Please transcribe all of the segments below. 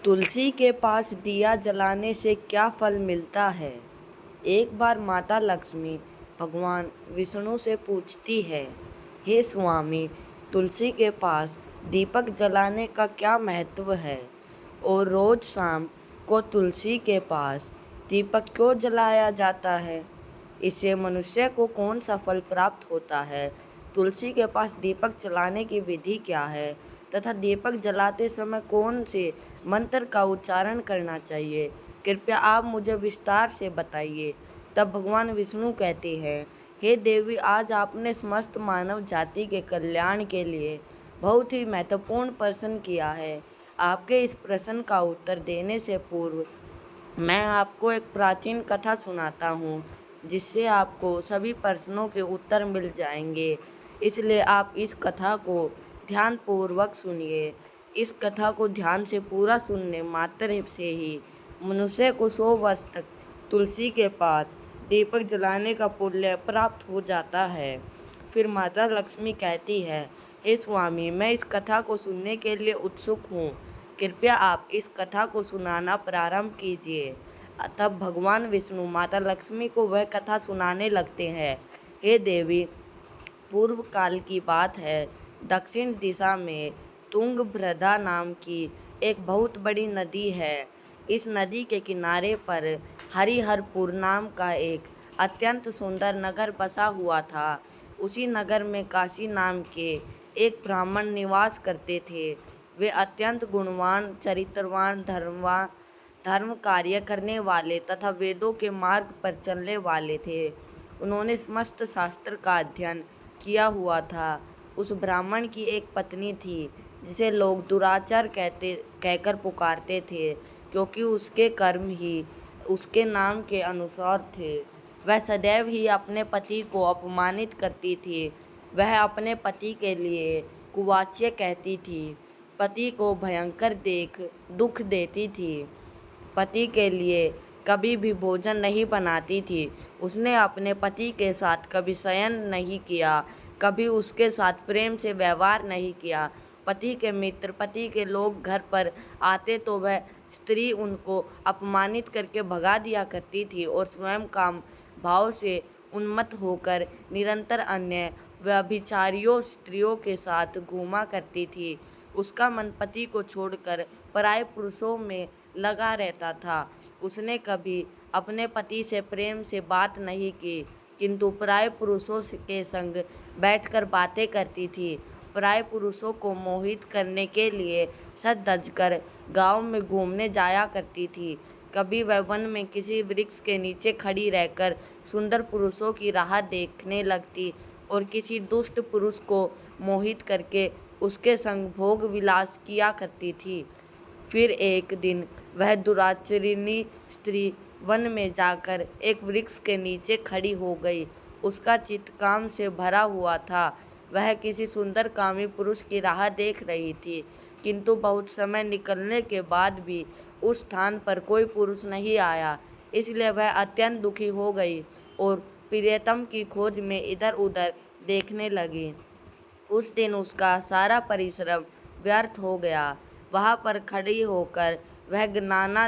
तुलसी के पास दिया जलाने से क्या फल मिलता है। एक बार माता लक्ष्मी भगवान विष्णु से पूछती है, हे स्वामी, तुलसी के पास दीपक जलाने का क्या महत्व है और रोज शाम को तुलसी के पास दीपक क्यों जलाया जाता है। इससे मनुष्य को कौन सा फल प्राप्त होता है। तुलसी के पास दीपक जलाने की विधि क्या है तथा दीपक जलाते समय कौन से मंत्र का उच्चारण करना चाहिए, कृपया आप मुझे विस्तार से बताइए। तब भगवान विष्णु कहते हैं, हे देवी, आज आपने समस्त मानव जाति के कल्याण के लिए बहुत ही महत्वपूर्ण प्रश्न किया है। आपके इस प्रश्न का उत्तर देने से पूर्व मैं आपको एक प्राचीन कथा सुनाता हूँ, जिससे आपको सभी प्रश्नों के उत्तर मिल जाएंगे। इसलिए आप इस कथा को ध्यानपूर्वक सुनिए। इस कथा को ध्यान से पूरा सुनने मात्र से ही मनुष्य को 100 वर्ष तक तुलसी के पास दीपक जलाने का पुण्य प्राप्त हो जाता है। फिर माता लक्ष्मी कहती है, हे स्वामी, मैं इस कथा को सुनने के लिए उत्सुक हूँ, कृपया आप इस कथा को सुनाना प्रारंभ कीजिए। तब भगवान विष्णु माता लक्ष्मी को वह कथा सुनाने लगते हैं। हे देवी, पूर्व काल की बात है। दक्षिण दिशा में तुंगभद्रा नाम की एक बहुत बड़ी नदी है। इस नदी के किनारे पर हरिहरपुर नाम का एक अत्यंत सुंदर नगर बसा हुआ था। उसी नगर में काशी नाम के एक ब्राह्मण निवास करते थे। वे अत्यंत गुणवान, चरित्रवान, धर्म कार्य करने वाले तथा वेदों के मार्ग पर चलने वाले थे। उन्होंने समस्त शास्त्र का अध्ययन किया हुआ था। उस ब्राह्मण की एक पत्नी थी, जिसे लोग दुराचार कहकर पुकारते थे, क्योंकि उसके कर्म ही उसके नाम के अनुसार थे। वह सदैव ही अपने पति को अपमानित करती थी। वह अपने पति के लिए कुवाच्य कहती थी, पति को भयंकर दुख देती थी, पति के लिए कभी भी भोजन नहीं बनाती थी। उसने अपने पति के साथ कभी शयन नहीं किया, कभी उसके साथ प्रेम से व्यवहार नहीं किया। पति के मित्र, पति के लोग घर पर आते तो वह स्त्री उनको अपमानित करके भगा दिया करती थी और स्वयं काम भाव से उन्मत्त होकर निरंतर अन्य व्यभिचारियों स्त्रियों के साथ घूमा करती थी। उसका मन पति को छोड़कर पराये पुरुषों में लगा रहता था। उसने कभी अपने पति से प्रेम से बात नहीं की, किंतु पराये पुरुषों के संग बैठकर बातें करती थी। पराये पुरुषों को मोहित करने के लिए सज धज कर गाँव में घूमने जाया करती थी। कभी वह वन में किसी वृक्ष के नीचे खड़ी रहकर सुंदर पुरुषों की राह देखने लगती और किसी दुष्ट पुरुष को मोहित करके उसके संग भोग विलास किया करती थी। फिर एक दिन वह दुराचारिणी स्त्री वन में जाकर एक वृक्ष के नीचे खड़ी हो गई। उसका चित्त काम से भरा हुआ था। वह किसी सुंदर कामी पुरुष की राह देख रही थी, किंतु बहुत समय निकलने के बाद भी उस स्थान पर कोई पुरुष नहीं आया। इसलिए वह अत्यंत दुखी हो गई और प्रियतम की खोज में इधर उधर देखने लगी। उस दिन उसका सारा परिश्रम व्यर्थ हो गया। वहाँ पर खड़ी होकर वह नाना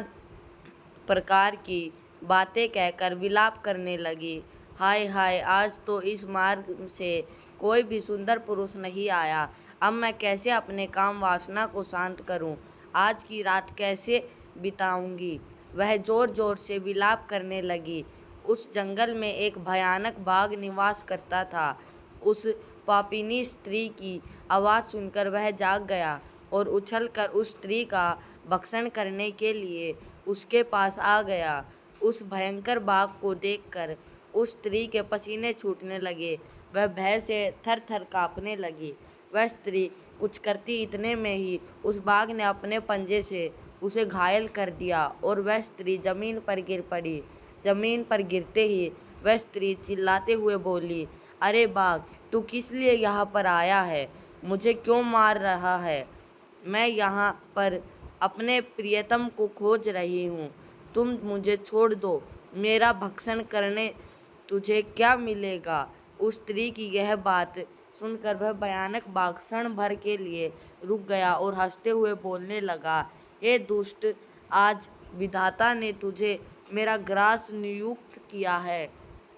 प्रकार की बातें कहकर विलाप करने लगी। हाय हाय, आज तो इस मार्ग से कोई भी सुंदर पुरुष नहीं आया। अब मैं कैसे अपने काम वासना को शांत करूं? आज की रात कैसे बिताऊंगी? वह जोर जोर से विलाप करने लगी। उस जंगल में एक भयानक बाघ निवास करता था। उस पापिनी स्त्री की आवाज़ सुनकर वह जाग गया और उछलकर उस स्त्री का भक्षण करने के लिए उसके पास आ गया। उस भयंकर बाघ को देखकर उस स्त्री के पसीने छूटने लगे। वह भय से थर थर कांपने लगी। वह स्त्री कुछ करती इतने में ही उस बाघ ने अपने पंजे से उसे घायल कर दिया और वह स्त्री जमीन पर गिर पड़ी। जमीन पर गिरते ही वह स्त्री चिल्लाते हुए बोली, अरे बाघ, तू किस लिए यहाँ पर आया है? मुझे क्यों मार रहा है? मैं यहाँ पर अपने प्रियतम को खोज रही हूँ। तुम मुझे छोड़ दो। मेरा भक्षण करने तुझे क्या मिलेगा? उस स्त्री की यह बात सुनकर वह भयानक भाषण भर के लिए रुक गया और हंसते हुए बोलने लगा, हे दुष्ट, आज विधाता ने तुझे मेरा ग्रास नियुक्त किया है।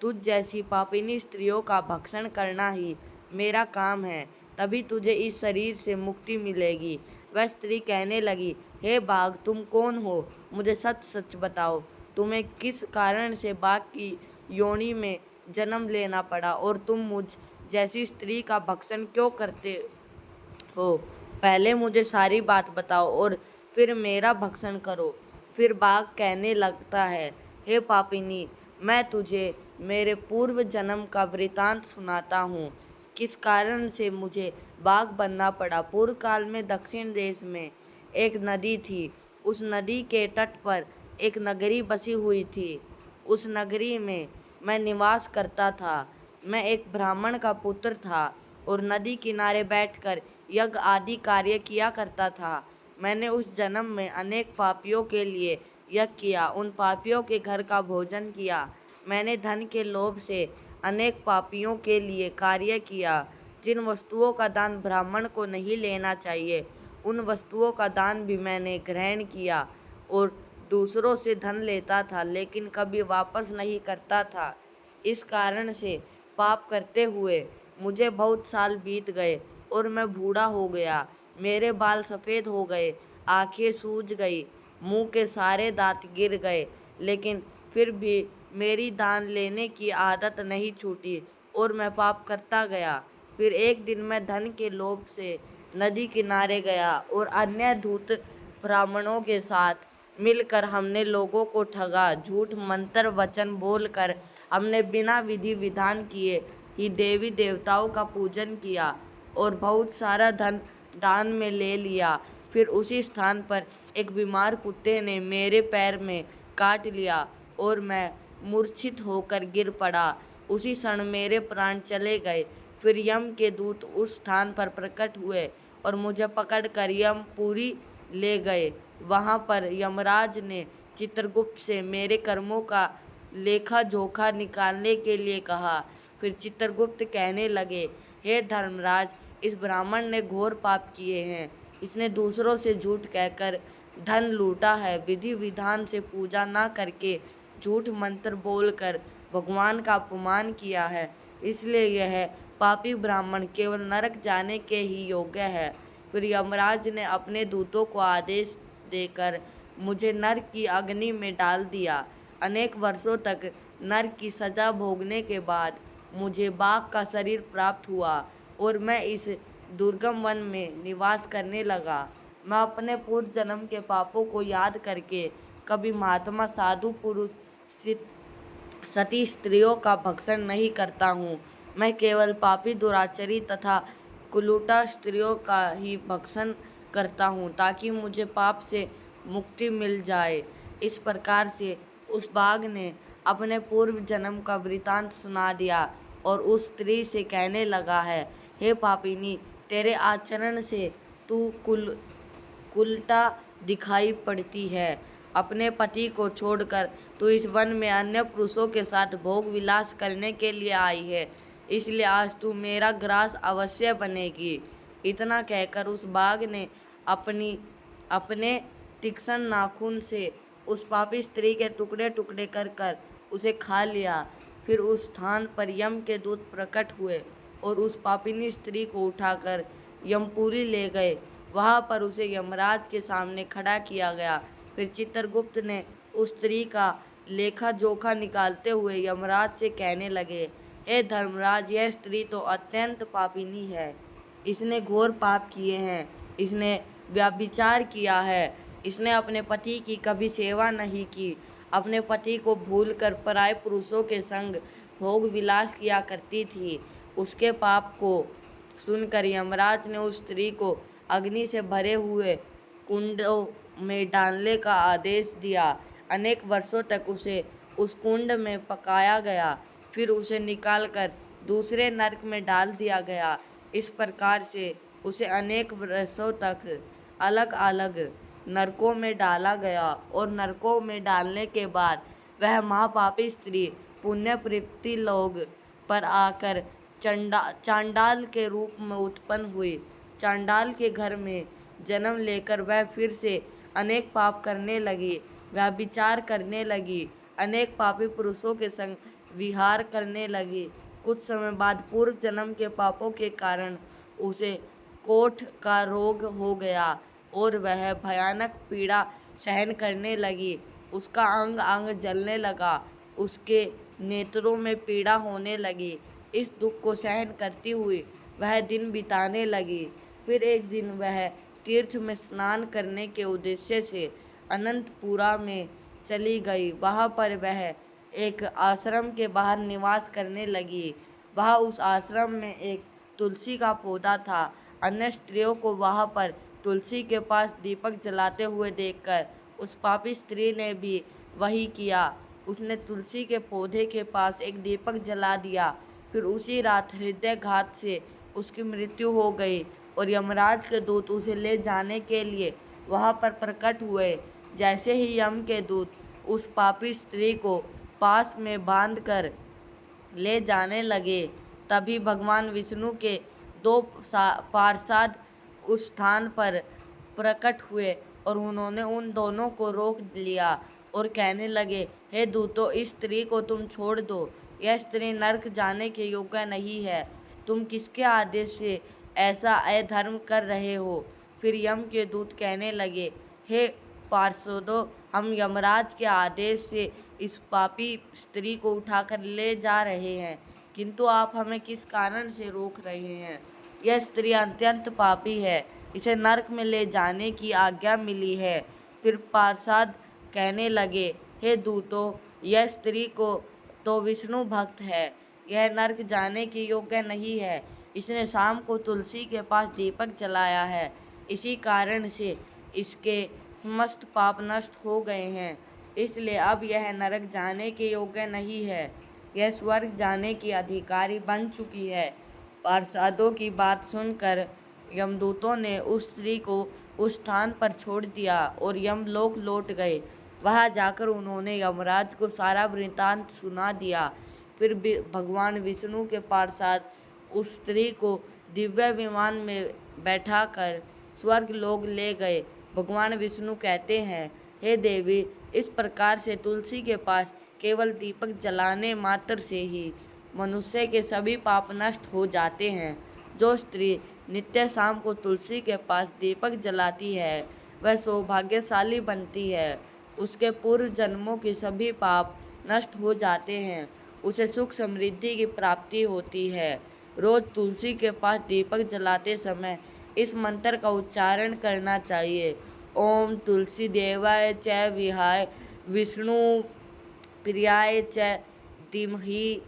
तुझ जैसी पापिनी स्त्रियों का भक्षण करना ही मेरा काम है, तभी तुझे इस शरीर से मुक्ति मिलेगी। वह स्त्री कहने लगी, हे बाघ, तुम कौन हो? मुझे सच सच बताओ, तुम्हें किस कारण से बाघ की योनि में जन्म लेना पड़ा और तुम मुझ जैसी स्त्री का भक्षण क्यों करते हो? पहले मुझे सारी बात बताओ और फिर मेरा भक्षण करो। फिर बाघ कहने लगता है, हे पापिनी, मैं तुझे मेरे पूर्व जन्म का वृतांत सुनाता हूँ, किस कारण से मुझे बाघ बनना पड़ा। पूर्व काल में दक्षिण देश में एक नदी थी। उस नदी के तट पर एक नगरी बसी हुई थी। उस नगरी में मैं निवास करता था। मैं एक ब्राह्मण का पुत्र था और नदी किनारे बैठकर यज्ञ आदि कार्य किया करता था। मैंने उस जन्म में अनेक पापियों के लिए यज्ञ किया, उन पापियों के घर का भोजन किया। मैंने धन के लोभ से अनेक पापियों के लिए कार्य किया। जिन वस्तुओं का दान ब्राह्मण को नहीं लेना चाहिए, उन वस्तुओं का दान भी मैंने ग्रहण किया और दूसरों से धन लेता था, लेकिन कभी वापस नहीं करता था। इस कारण से पाप करते हुए मुझे बहुत साल बीत गए और मैं बूढ़ा हो गया। मेरे बाल सफ़ेद हो गए, आंखें सूज गई, मुंह के सारे दांत गिर गए, लेकिन फिर भी मेरी दान लेने की आदत नहीं छूटी और मैं पाप करता गया। फिर एक दिन मैं धन के लोभ से नदी किनारे गया और अन्य धूर्त ब्राह्मणों के साथ मिलकर हमने लोगों को ठगा। झूठ मंत्र वचन बोलकर हमने बिना विधि विधान किए ही देवी देवताओं का पूजन किया और बहुत सारा धन दान में ले लिया। फिर उसी स्थान पर एक बीमार कुत्ते ने मेरे पैर में काट लिया और मैं मूर्छित होकर गिर पड़ा। उसी क्षण मेरे प्राण चले गए। फिर यम के दूत उस स्थान पर प्रकट हुए और मुझे पकड़कर यमपुरी ले गए। वहाँ पर यमराज ने चित्रगुप्त से मेरे कर्मों का लेखा जोखा निकालने के लिए कहा। फिर चित्रगुप्त कहने लगे, हे धर्मराज, इस ब्राह्मण ने घोर पाप किए हैं। इसने दूसरों से झूठ कहकर धन लूटा है, विधि विधान से पूजा न करके झूठ मंत्र बोलकर भगवान का अपमान किया है, इसलिए यह पापी ब्राह्मण केवल नरक जाने के ही योग्य है। फिर यमराज ने अपने दूतों को आदेश देकर मुझे नरक की अग्नि में डाल दिया। अनेक वर्षों तक नरक की सजा भोगने के बाद मुझे बाघ का शरीर प्राप्त हुआ और मैं इस दुर्गम वन में निवास करने लगा। मैं अपने पूर्व जन्म के पापों को याद करके कभी महात्मा, साधु पुरुष, सती स्त्रियों का भक्षण नहीं करता हूँ। मैं केवल पापी, दुराचारी तथा कुलूटा स्त्रियों का ही भक्षण करता हूँ, ताकि मुझे पाप से मुक्ति मिल जाए। इस प्रकार से उस बाघ ने अपने पूर्व जन्म का वृतांत सुना दिया और उस स्त्री से कहने लगा है, हे पापिनी, तेरे आचरण से तू कुलटा दिखाई पड़ती है। अपने पति को छोड़कर तू इस वन में अन्य पुरुषों के साथ भोग विलास करने के लिए आई है, इसलिए आज तू मेरा ग्रास अवश्य बनेगी। इतना कहकर उस बाघ ने अपने तीक्ष्ण नाखून से उस पापी स्त्री के टुकड़े टुकड़े कर कर उसे खा लिया। फिर उस स्थान पर यम के दूत प्रकट हुए और उस पापिनी स्त्री को उठाकर यमपुरी ले गए। वहाँ पर उसे यमराज के सामने खड़ा किया गया। फिर चित्रगुप्त ने उस स्त्री का लेखा जोखा निकालते हुए यमराज से कहने लगे, हे धर्मराज, यह स्त्री तो अत्यंत पापिनी है। इसने घोर पाप किए हैं। इसने व्यभिचार किया है। इसने अपने पति की कभी सेवा नहीं की। अपने पति को भूलकर पराये पुरुषों के संग भोग विलास किया करती थी। उसके पाप को सुनकर यमराज ने उस स्त्री को अग्नि से भरे हुए कुंडों में डालने का आदेश दिया। अनेक वर्षों तक उसे उस कुंड में पकाया गया। फिर उसे निकालकर दूसरे नरक में डाल दिया गया। इस प्रकार से उसे अनेक वर्षों तक अलग अलग नरकों में डाला गया और नरकों में डालने के बाद वह महापापी स्त्री पुण्य प्राप्ति लोग पर आकर चांडाल के रूप में उत्पन्न हुई। चांडाल के घर में जन्म लेकर वह फिर से अनेक पाप करने लगी, व्यभिचार करने लगी, अनेक पापी पुरुषों के संग विहार करने लगी। कुछ समय बाद पूर्व जन्म के पापों के कारण उसे कोढ़ का रोग हो गया और वह भयानक पीड़ा सहन करने लगी। उसका अंग अंग जलने लगा, उसके नेत्रों में पीड़ा होने लगी। इस दुख को सहन करती हुई वह दिन बिताने लगी। फिर एक दिन वह तीर्थ में स्नान करने के उद्देश्य से अनंतपुरा में चली गई। वहाँ पर वह एक आश्रम के बाहर निवास करने लगी। वहाँ उस आश्रम में एक तुलसी का पौधा था। अन्य स्त्रियों को वहाँ पर तुलसी के पास दीपक जलाते हुए देखकर उस पापी स्त्री ने भी वही किया। उसने तुलसी के पौधे के पास एक दीपक जला दिया। फिर उसी रात हृदयघात से उसकी मृत्यु हो गई और यमराज के दूत उसे ले जाने के लिए वहाँ पर प्रकट हुए। जैसे ही यम के दूत उस पापी स्त्री को पास में बांधकर ले जाने लगे, तभी भगवान विष्णु के दो पार्षद उस स्थान पर प्रकट हुए और उन्होंने उन दोनों को रोक लिया और कहने लगे, हे दूतों, इस स्त्री को तुम छोड़ दो। यह स्त्री नरक जाने के योग्य नहीं है। तुम किसके आदेश से ऐसा अधर्म कर रहे हो? फिर यम के दूत कहने लगे, हे पार्षदों, हम यमराज के आदेश से इस पापी स्त्री को उठाकर ले जा रहे हैं, किंतु आप हमें किस कारण से रोक रहे हैं? यह स्त्री अत्यंत पापी है, इसे नरक में ले जाने की आज्ञा मिली है। फिर पार्षद कहने लगे, हे दूतों, यह स्त्री को तो विष्णु भक्त है, यह नरक जाने के योग्य नहीं है। इसने शाम को तुलसी के पास दीपक जलाया है, इसी कारण से इसके समस्त पाप नष्ट हो गए हैं, इसलिए अब यह नरक जाने के योग्य नहीं है, यह स्वर्ग जाने की अधिकारी बन चुकी है। पार्षदों की बात सुनकर यमदूतों ने उस स्त्री को उस स्थान पर छोड़ दिया और यमलोक लौट गए। वहां जाकर उन्होंने यमराज को सारा वृत्तांत सुना दिया। फिर भगवान विष्णु के पार्षद उस स्त्री को दिव्य विमान में बैठाकर स्वर्ग लोक ले गए। भगवान विष्णु कहते हैं, हे देवी, इस प्रकार से तुलसी के पास केवल दीपक जलाने मात्र से ही मनुष्य के सभी पाप नष्ट हो जाते हैं। जो स्त्री नित्य शाम को तुलसी के पास दीपक जलाती है, वह सौभाग्यशाली बनती है। उसके पूर्व जन्मों के सभी पाप नष्ट हो जाते हैं, उसे सुख समृद्धि की प्राप्ति होती है। रोज तुलसी के पास दीपक जलाते समय इस मंत्र का उच्चारण करना चाहिए। ओम तुलसी देवाय च विहाय विष्णु प्रियाय च धीमहि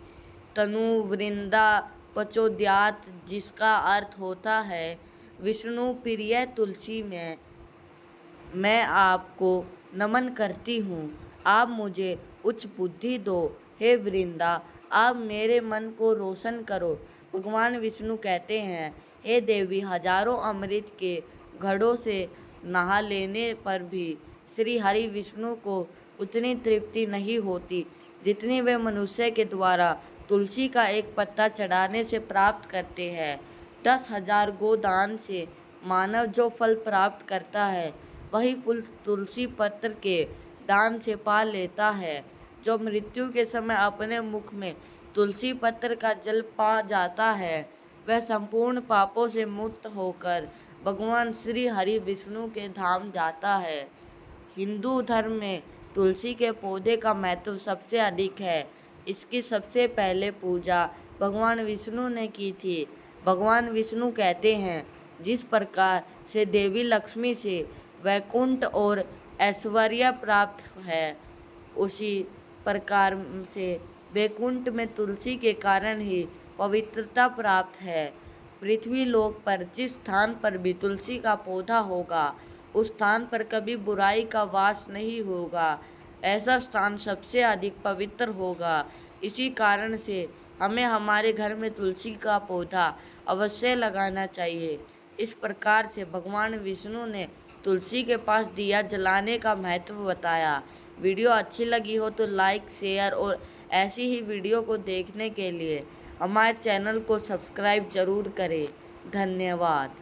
तनु वृंदा प्रचोदयात्, जिसका अर्थ होता है, विष्णु प्रिय तुलसी में मैं आपको नमन करती हूँ, आप मुझे उच्च बुद्धि दो। हे वृंदा, आप मेरे मन को रोशन करो। भगवान विष्णु कहते हैं, हे देवी, हजारों अमृत के घड़ों से नहा लेने पर भी श्री हरि विष्णु को उतनी तृप्ति नहीं होती जितनी वे मनुष्य के द्वारा तुलसी का एक पत्ता चढ़ाने से प्राप्त करते हैं। 10,000 गोदान से मानव जो फल प्राप्त करता है, वही फल तुलसी पत्र के दान से पा लेता है। जो मृत्यु के समय अपने मुख में तुलसी पत्र का जल पा जाता है, वह संपूर्ण पापों से मुक्त होकर भगवान श्री हरि विष्णु के धाम जाता है। हिंदू धर्म में तुलसी के पौधे का महत्व सबसे अधिक है। इसकी सबसे पहले पूजा भगवान विष्णु ने की थी। भगवान विष्णु कहते हैं, जिस प्रकार से देवी लक्ष्मी से वैकुंठ और ऐश्वर्य प्राप्त है, उसी प्रकार से वैकुंठ में तुलसी के कारण ही पवित्रता प्राप्त है। पृथ्वी लोक पर जिस स्थान पर भी तुलसी का पौधा होगा, उस स्थान पर कभी बुराई का वास नहीं होगा। ऐसा स्थान सबसे अधिक पवित्र होगा। इसी कारण से हमें हमारे घर में तुलसी का पौधा अवश्य लगाना चाहिए। इस प्रकार से भगवान विष्णु ने तुलसी के पास दिया जलाने का महत्व बताया। वीडियो अच्छी लगी हो तो लाइक, शेयर और ऐसी ही वीडियो को देखने के लिए हमारे चैनल को सब्सक्राइब ज़रूर करें। धन्यवाद।